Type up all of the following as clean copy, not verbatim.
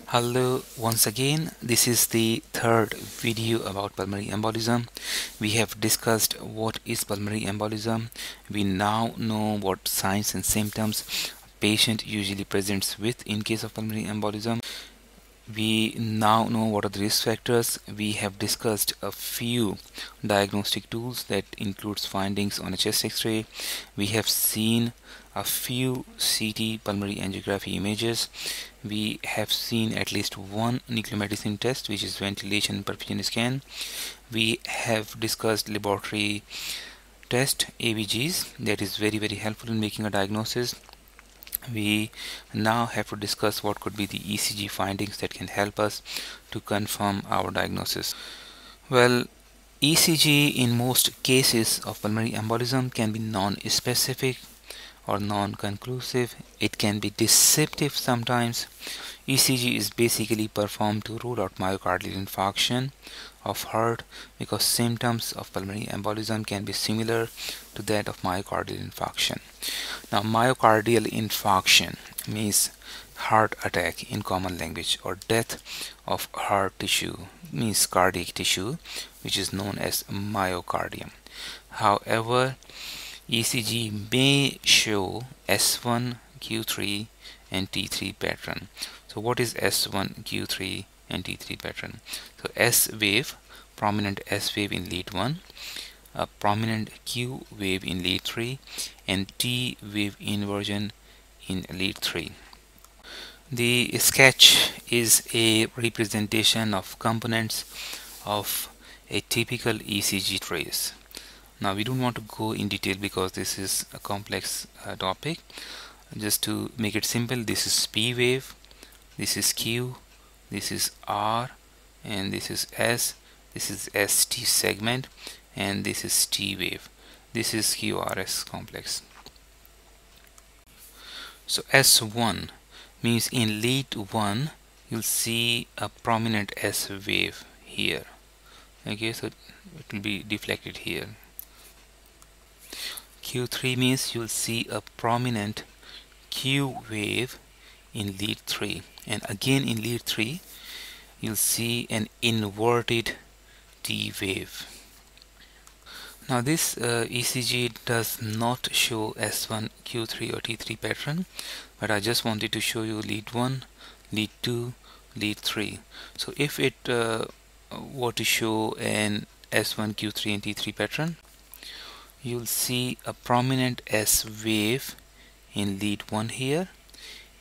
Hello once again. This is the third video about pulmonary embolism. We have discussed what is pulmonary embolism. We now know what signs and symptoms a patient usually presents with in case of pulmonary embolism. We now know what are the risk factors. We have discussed a few diagnostic tools that includes findings on a chest x-ray. We have seen a few CT pulmonary angiography images. We have seen at least one nuclear medicine test, which is ventilation perfusion scan. We have discussed laboratory test ABGs, that is very helpful in making a diagnosis. We now have to discuss what could be the ECG findings that can help us to confirm our diagnosis. Well, ECG in most cases of pulmonary embolism can be non-specific or non-conclusive. It can be deceptive sometimes. ECG is basically performed to rule out myocardial infarction of heart because symptoms of pulmonary embolism can be similar to that of myocardial infarction. Now, myocardial infarction means heart attack in common language, or death of heart tissue means cardiac tissue, which is known as myocardium. However, ECG may show S1, Q3 and T3 pattern. So what is S1, Q3 and T3 pattern? So S wave, prominent S wave in lead 1, a prominent Q wave in lead 3, and T wave inversion in lead 3. The sketch is a representation of components of a typical ECG trace. Now, we don't want to go in detail because this is a complex topic. Just to make it simple, this is P wave, this is Q, this is R, and this is S, this is ST segment, and this is T wave. This is QRS complex. So S1 means in lead 1 you'll see a prominent S wave here. Okay, so it will be deflected here. Q3 means you'll see a prominent Q wave in lead 3, and again in lead 3 you'll see an inverted T wave. Now this ECG does not show S1, Q3 or T3 pattern, but I just wanted to show you lead 1, lead 2, lead 3. So if it were to show an S1, Q3 and T3 pattern, you'll see a prominent S wave in lead 1 here.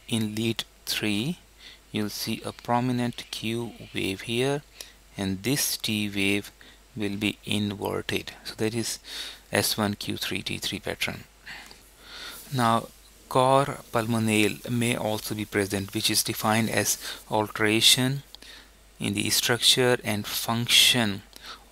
In lead 3 you'll see a prominent Q wave here, and this T wave will be inverted. So that is S1, Q3, T3 pattern. Now, Cor Pulmonale may also be present, which is defined as alteration in the structure and function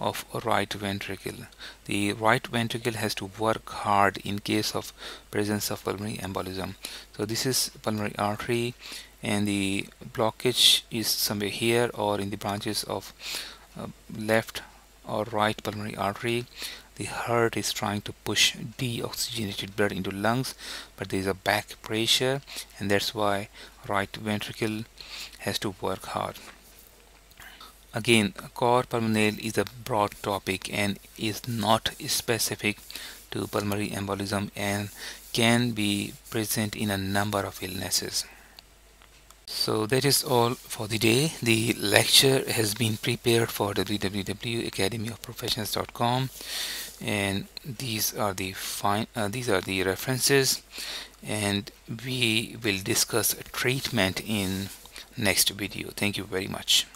of a right ventricle. The right ventricle has to work hard in case of presence of pulmonary embolism. So this is pulmonary artery, and the blockage is somewhere here or in the branches of left or right pulmonary artery. The heart is trying to push deoxygenated blood into lungs, but there is a back pressure, and that's why right ventricle has to work hard. Again, Cor Pulmonale is a broad topic and is not specific to pulmonary embolism and can be present in a number of illnesses. So that is all for the day. The lecture has been prepared for www.academyofprofessionals.com, and these are the references, and we will discuss treatment in next video. Thank you very much.